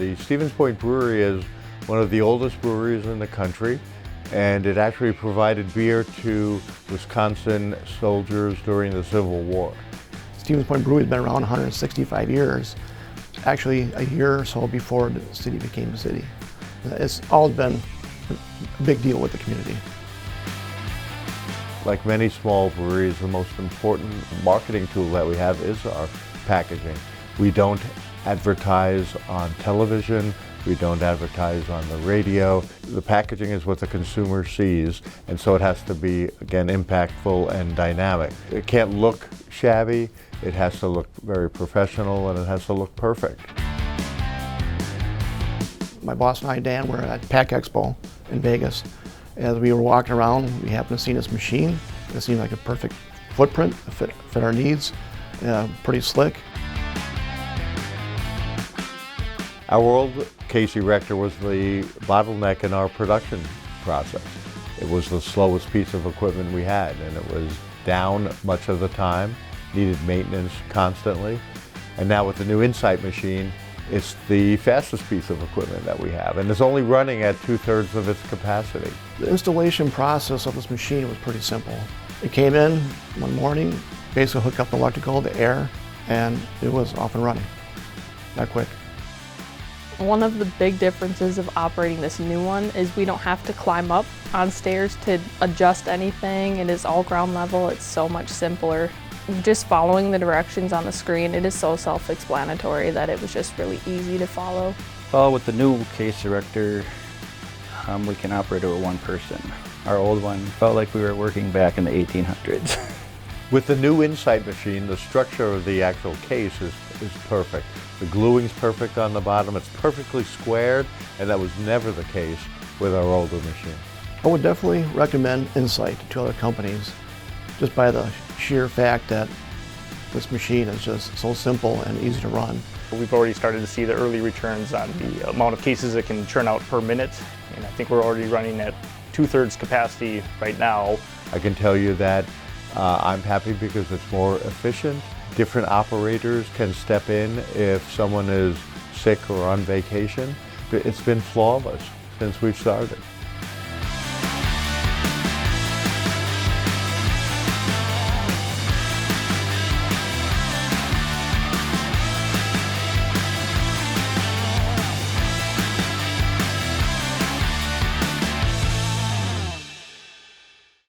The Stevens Point Brewery is one of the oldest breweries in the country, and it actually provided beer to Wisconsin soldiers during the Civil War. Stevens Point Brewery has been around 165 years, actually a year or so before the city became a city. It's always been a big deal with the community. Like many small breweries, the most important marketing tool that we have is our packaging. We don't advertise on television, we don't advertise on the radio. The packaging is what the consumer sees, and so it has to be, again, impactful and dynamic. It can't look shabby, it has to look very professional, and it has to look perfect. My boss and I, Dan, were at Pack Expo in Vegas. As we were walking around, we happened to see this machine. It seemed like a perfect footprint, fit our needs, pretty slick. Our old Case Erector was the bottleneck in our production process. It was the slowest piece of equipment we had, and it was down much of the time, needed maintenance constantly. And now with the new INSITE machine, it's the fastest piece of equipment that we have, and it's only running at 2/3 of its capacity. The installation process of this machine was pretty simple. It came in one morning, basically hooked up the electrical, the air, and it was off and running. That quick. One of the big differences of operating this new one is we don't have to climb up on stairs to adjust anything. It is all ground level. It's so much simpler. Just following the directions on the screen, it is so self-explanatory that it was just really easy to follow. Well, with the new Case Erector, we can operate it with one person. Our old one felt like we were working back in the 1800s. With the new INSITE machine, the structure of the actual case is perfect. The gluing's perfect on the bottom, it's perfectly squared, and that was never the case with our older machine. I would definitely recommend INSITE to other companies, just by the sheer fact that this machine is just so simple and easy to run. We've already started to see the early returns on the amount of cases it can churn out per minute, and I think we're already running at 2/3 capacity right now. I can tell you that I'm happy because it's more efficient. Different operators can step in if someone is sick or on vacation. It's been flawless since we've started.